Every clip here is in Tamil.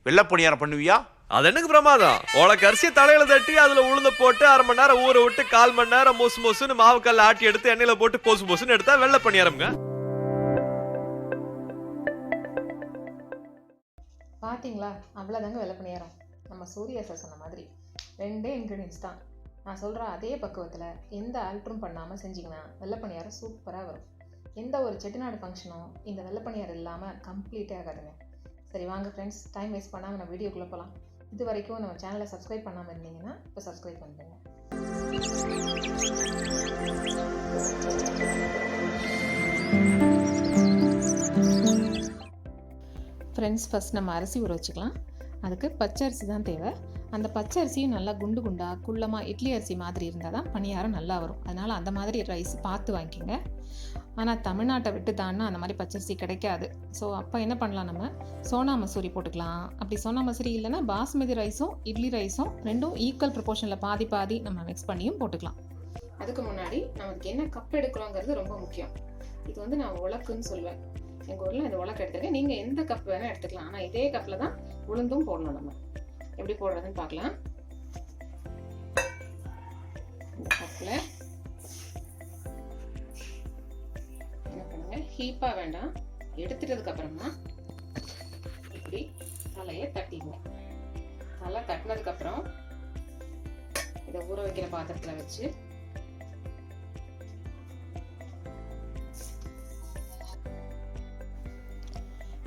வெள்ளை பணியாரம் பண்ணுவியா? அது எனக்கு பிரமாதம். உனக்கு அரிசியை தலையில தட்டி அதுல உளுந்த போட்டு 1/2 மணி நேரம் ஊற விட்டு 1/4 மணி நேரம் மொசு மொசுன்னு மாவு கல்ல ஆட்டி எடுத்து எண்ணெயில போட்டு பொசு பொசுன்னு எடுத்தா வெள்ளை பணியாரம்ங்க. பார்த்தீங்களா, அவ்வளோதாங்க வெள்ளை பணியாரம். நம்ம சூர்யா சார் சொன்ன மாதிரி 2 இன்க்ரீடியன்ஸ் தான். நான் சொல்கிற அதே பக்குவத்தில் எந்த ஆல்ட்ரும் பண்ணாமல் செஞ்சிங்கன்னா வெள்ளை பணியாரம் சூப்பராக வரும். எந்த ஒரு செட்டிநாடு ஃபங்க்ஷனும் இந்த வெள்ளை பணியாரம் இல்லாமல் கம்ப்ளீட்டே ஆகாதுங்க. சரி வாங்க ஃப்ரெண்ட்ஸ், டைம் வேஸ்ட் பண்ணாமல் நம்ம வீடியோக்குள்ளே போகலாம். இது வரைக்கும் நம்ம சேனலை சப்ஸ்கிரைப் பண்ணாமல் இருந்தீங்கன்னா இப்போ சப்ஸ்கிரைப் பண்ணுங்க. ஃப்ரெண்ட்ஸ், ஃபஸ்ட் நம்ம அரிசி ஊற வச்சுக்கலாம். அதுக்கு பச்சை அரிசி தான் தேவை. அந்த பச்சை அரிசியும் நல்லா குண்டு குண்டாக குள்ளமாக இட்லி அரிசி மாதிரி இருந்தால் தான் பணியாரம் நல்லா வரும். அதனால் அந்த மாதிரி ரைஸ் பார்த்து வாங்கிக்கோங்க. ஆனால் தமிழ்நாட்டை விட்டு தான்னா அந்த மாதிரி பச்சரிசி கிடைக்காது. ஸோ அப்போ என்ன பண்ணலாம், நம்ம சோனா மசூரி போட்டுக்கலாம். அப்படி சோனா மசூரி இல்லைன்னா பாஸ்மதி ரைஸும் இட்லி ரைஸும் ரெண்டும் ஈக்குவல் ப்ரொபோர்ஷனில் பாதி பாதி நம்ம மிக்ஸ் பண்ணியும் போட்டுக்கலாம். அதுக்கு முன்னாடி நமக்கு என்ன கப் எடுக்கிறோங்கிறது ரொம்ப முக்கியம். இது வந்து நான் உலக்குன்னு சொல்லுவேன். எங்கள் ஊரில் இந்த உலக்கு எடுத்துக்க, நீங்கள் எந்த கப் வேணால் எடுத்துக்கலாம். ஆனால் இதே கப்பில் தான் உளுந்தும் போடணும். நம்ம எப்படி போடுறதுன்னு பார்க்கலாம். இந்த கப்பில் என்ன பண்ணுங்க, ஹீப்பாக வேண்டாம். எடுத்துட்டதுக்கு அப்புறமா இப்படி தலையை தட்டிடுங்க. தலை தட்டினதுக்கப்புறம் இதை ஊற வைக்கிற பாத்திரத்தில் வச்சு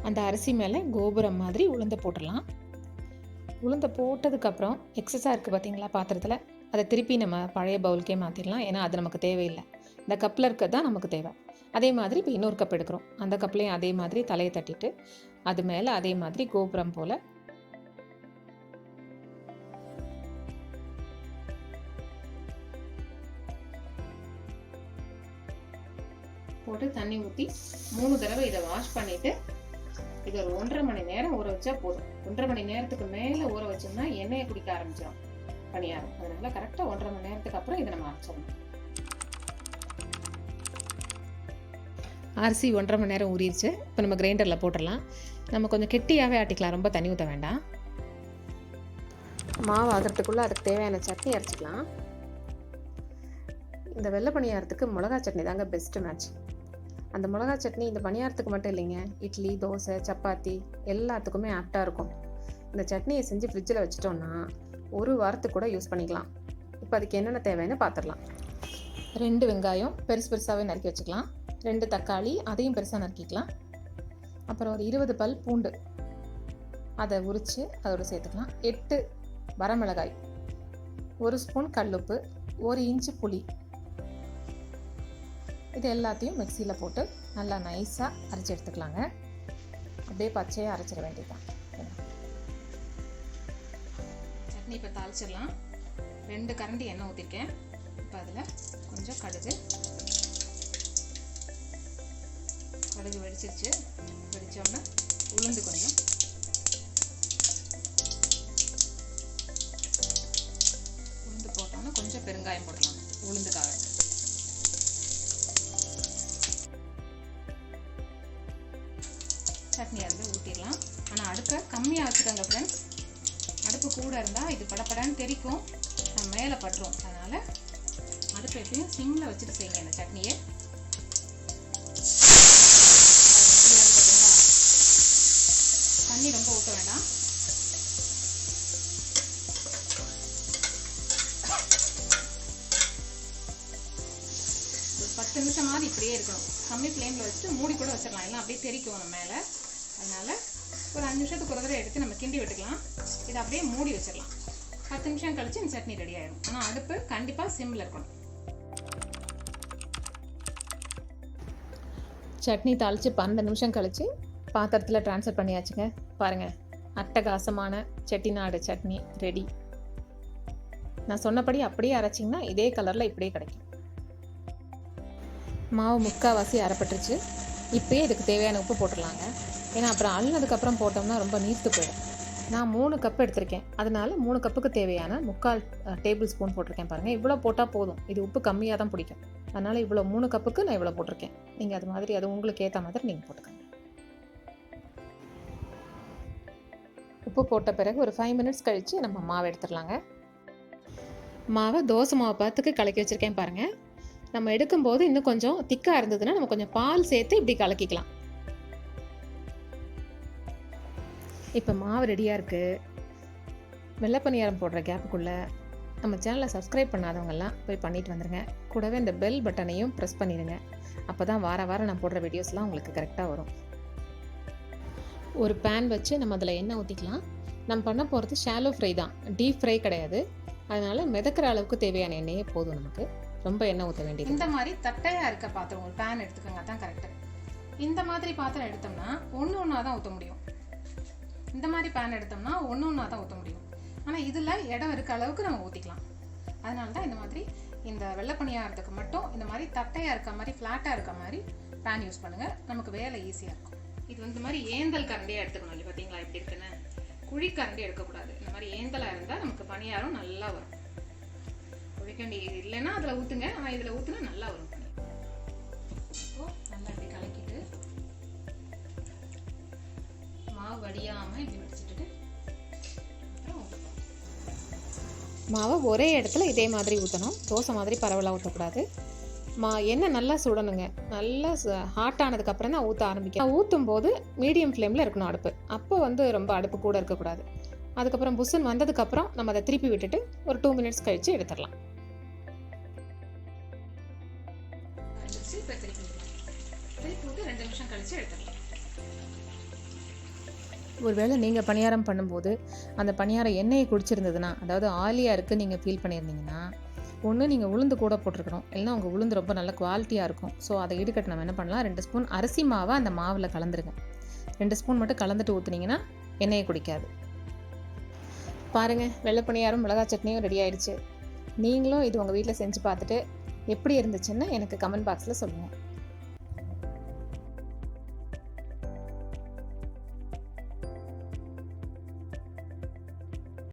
அந்த அரிசி மேலே கோபுரம் மாதிரி உளுந்த போட்டுடலாம். உளுந்த போட்டதுக்கப்புறம் எக்ஸஸாக இருக்குது பார்த்தீங்களா பாத்திரத்தில், அதை திருப்பி நம்ம பழைய பவுலுக்கே மாற்றிடலாம். ஏன்னா அது நமக்கு தேவையில்லை. இந்த கப்பில் இருக்கிறது தான் நமக்கு தேவை. அதே மாதிரி இப்போ இன்னொரு கப் எடுக்கிறோம். அந்த கப்லேயும் அதே மாதிரி தலையை தட்டிட்டு அது மேலே அதே மாதிரி கோபுரம் போல் போட்டு தண்ணி ஊற்றி 3 தடவை இதை வாஷ் பண்ணிவிட்டு இதை ஒரு 1.5 மணி நேரம் ஊற வச்சா போதும். 1.5 மணி நேரத்துக்கு மேலே ஊற வச்சோம்னா எண்ணெயை குடிக்க ஆரம்பிச்சிடும் பணியாரம். அதனால கரெக்டாக 1.5 மணி நேரத்துக்கு அப்புறம் இதை நம்ம அரைச்சிடணும். அரிசி 1.5 மணி நேரம் ஊறிடுச்சு. இப்போ நம்ம கிரைண்டரில் போட்டுடலாம். நம்ம கொஞ்சம் கெட்டியாகவே ஆட்டிக்கலாம், ரொம்ப தண்ணி ஊற்ற வேண்டாம். மாவு ஆகிறதுக்குள்ளே அதுக்கு தேவையான சட்னி அரைச்சிக்கலாம். இந்த வெள்ளை பணியாரத்துக்கு மிளகா சட்னி தாங்க பெஸ்ட்டு மேட்ச். அந்த மிளகா சட்னி இந்த பணியாரத்துக்கு மட்டும் இல்லைங்க, இட்லி, தோசை, சப்பாத்தி எல்லாத்துக்குமே ஆப்டாக இருக்கும். இந்த சட்னியை செஞ்சு ஃப்ரிட்ஜில் வச்சிட்டோம்னா 1 வாரத்துக்கு கூட யூஸ் பண்ணிக்கலாம். இப்போ அதுக்கு என்னென்ன தேவைன்னு பார்த்துடலாம். 2 வெங்காயம் பெருசு பெருசாகவே நறுக்கி வச்சுக்கலாம். 2 தக்காளி அதையும் பெருசாக நறுக்கிக்கலாம். அப்புறம் ஒரு 20 பல் பூண்டு அதை உரித்து அதோடு சேர்த்துக்கலாம். 8 வரமிளகாய், 1 ஸ்பூன் கல்லுப்பு, 1 இன்ச்சு புளி. இது எல்லாத்தையும் மிக்சியில் போட்டு நல்லா நைஸாக அரைச்சி எடுத்துக்கலாங்க. அப்படியே பச்சையாக அரைச்சிட வேண்டியதுதான். சட்னி இப்போ தாளிச்சிடலாம். 2 கரண்டி எண்ணெய் ஊற்றிருக்கேன். இப்போ அதில் கொஞ்சம் கடுகு வெடிச்சிருச்சு. வெடித்தோடனே உளுந்து கொஞ்சம், உளுந்து போட்டோன்னா கொஞ்சம் பெருங்காயம் போடலாம் உளுந்துக்காக. சட்னி அதில் ஊற்றிடலாம். ஆனால் அடுப்பை கம்மியாக வச்சுக்கோங்க ஃப்ரெண்ட்ஸ். அடுப்பு கூட இருந்தால் இது படப்படான்னு தெரிக்கும், நம்ம மேலே பட்டுரும். அதனால் அடுப்பை எப்பயும் சிம்மில் வச்சுட்டு செய்யுங்க இந்த சட்னியை. தண்ணி ரொம்ப ஊற்ற வேண்டாம். ஒரு 10 நிமிஷமாவது இப்படியே இருக்கணும். கம்மி ஃப்ளேமில் வச்சுட்டு மூடி கூட வச்சிடலாம், எல்லாம் அப்படியே தெரிக்கும் நம்ம மேலே. அதனால் ஒரு 5 நிமிஷத்துக்கு ஒரு தடவை எடுத்து நம்ம கிண்டி விட்டுக்கலாம். இதை அப்படியே மூடி வச்சிடலாம். 10 நிமிஷம் கழிச்சு இந்த சட்னி ரெடி ஆயிடும். ஆனால் அடுப்பு கண்டிப்பாக சிம்மில் இருக்கணும். சட்னி தாளித்து 12 நிமிஷம் கழித்து பாத்திரத்தில் ட்ரான்ஸ்ஃபர் பண்ணியாச்சுங்க. பாருங்கள், அட்டகாசமான செட்டிநாடு சட்னி ரெடி. நான் சொன்னபடி அப்படியே அரைச்சிங்கன்னா இதே கலரில் இப்படியே கிடைக்கும். மாவு முக்கால்வாசி அரைப்பட்டுருச்சு. இப்போயே இதுக்கு தேவையான உப்பு போட்டுடலாங்க. ஏன்னா அப்புறம் அள்ளினதுக்கப்புறம் போட்டோம்னா ரொம்ப நீர்த்து போயிடும். நான் 3 கப் எடுத்திருக்கேன். அதனால் 3 கப்புக்கு தேவையான 3/4 டேபிள் ஸ்பூன் போட்டிருக்கேன். பாருங்கள், இவ்வளோ போட்டால் போதும். இது உப்பு கம்மியாக தான் பிடிக்கும். அதனால் இவ்வளோ 3 கப்புக்கு நான் இவ்வளோ போட்டிருக்கேன். நீங்கள் அது மாதிரி அது உங்களுக்கு ஏற்ற மாதிரி நீங்கள் போட்டுக்கோங்க. உப்பு போட்ட பிறகு ஒரு 5 மினிட்ஸ் கழித்து நம்ம மாவு எடுத்துடலாங்க. மாவை தோசை மாவு பார்த்துக்கு கலக்கி வச்சுருக்கேன் பாருங்கள். நம்ம எடுக்கும்போது இன்னும் கொஞ்சம் திக்காக இருந்ததுன்னா நம்ம கொஞ்சம் பால் சேர்த்து இப்படி கலக்கிக்கலாம். இப்போ மாவு ரெடியாக இருக்குது. வெள்ளை பணியாரம் போடுற கேப்புக்குள்ளே நம்ம சேனலை சப்ஸ்கிரைப் பண்ணாதவங்கெல்லாம் போய் பண்ணிட்டு வந்துடுங்க. கூடவே இந்த பெல் பட்டனையும் ப்ரெஸ் பண்ணிடுங்க. அப்போ தான் வாரம் நான் போடுற வீடியோஸ்லாம் உங்களுக்கு கரெக்டாக வரும். ஒரு பேன் வச்சு நம்ம அதில் எண்ணெய் ஊற்றிக்கலாம். நம்ம பண்ண போகிறது ஷாலோ ஃப்ரை தான், டீப் ஃப்ரை கிடையாது. அதனால் மிதக்கிற அளவுக்கு தேவையான எண்ணெயே போதும். நமக்கு ரொம்ப எண்ணெய் ஊற்ற வேண்டியது. இந்த மாதிரி தட்டையாக இருக்க பாத்திரம் ஒரு பேன் எடுத்துக்கோங்க, தான் கரெக்டு. இந்த மாதிரி பாத்திரம் எடுத்தோம்னா ஒன்றா தான் ஊற்ற முடியும். இந்த மாதிரி பேன் எடுத்தோம்னா ஒன்றா தான் ஊற்ற முடியும். ஆனால் இதில் இடம் இருக்க அளவுக்கு நம்ம ஊற்றிக்கலாம். அதனால தான் இந்த மாதிரி இந்த வெள்ளை பணியாரத்துக்கு மட்டும் இந்த மாதிரி தட்டையாக இருக்க மாதிரி ஃப்ளாட்டாக இருக்க மாதிரி பேன் யூஸ் பண்ணுங்கள். நமக்கு வேலை ஈஸியாக இருக்கும். இது இந்த மாதிரி ஏந்தல் கரண்டியாக எடுத்துக்கணும். இல்லை பார்த்தீங்களா எப்படி இருக்குன்னு? குழி கரண்டி எடுக்கக்கூடாது. இந்த மாதிரி ஏந்தலாக இருந்தால் நமக்கு பணியாரம் நல்லா வரும். குழிக்கண்டி இல்லைன்னா அதில் ஊற்றுங்க, ஆனால் இதில் ஊற்றுனா நல்லா வரும். இப்போது நல்லா இப்படி கலக்கிட்டு மாவு வடியாமல் இப்படி வச்சுட்டு மாவை ஒரே இடத்துல இதே மாதிரி ஊற்றணும். தோசை மாதிரி பரவலாக ஊற்றக்கூடாது. எண்ணெய் நல்லா சுடணுங்க. நல்லா ஹாட் ஆனதுக்கப்புறம் தான் ஊற்ற ஆரம்பிக்கும். ஊற்றும் போது மீடியம் ஃப்ளேமில் இருக்கணும் அடுப்பு. அப்போ ரொம்ப அடுப்பு கூட இருக்கக்கூடாது. அதுக்கப்புறம் புஷன் வந்ததுக்கப்புறம் நம்ம அதை திருப்பி விட்டுட்டு ஒரு 2 மினிட்ஸ் கழித்து எடுத்துடலாம். திருப்பி 2 நிமிஷம் கழித்து எடுத்துடலாம். ஒருவேளை நீங்கள் பணியாரம் பண்ணும்போது அந்த பணியாரம் எண்ணெயை குடிச்சிருந்ததுன்னா, அதாவது ஆலியாக இருக்குது நீங்கள் ஃபீல் பண்ணியிருந்தீங்கன்னா, ஒன்று நீங்கள் உளுந்து கூட போட்டிருக்கணும். இல்லைன்னா உங்கள் உளுந்து ரொம்ப நல்ல குவாலிட்டியாக இருக்கும். ஸோ அதை ஈடுகட்ட நம்ம என்ன பண்ணலாம், 2 ஸ்பூன் அரிசி மாவை அந்த மாவில் கலந்துருங்க. 2 ஸ்பூன் மட்டும் கலந்துட்டு ஊற்றுனீங்கன்னா எண்ணெயை குடிக்காது. பாருங்கள், வெள்ளை பணியாரம் மிளகாய் சட்னியும் ரெடி ஆயிடுச்சு. நீங்களும் இது உங்கள் வீட்டில் செஞ்சு பார்த்துட்டு எப்படி இருந்துச்சுன்னு எனக்கு கமெண்ட் பாக்ஸில் சொல்லுங்கள்.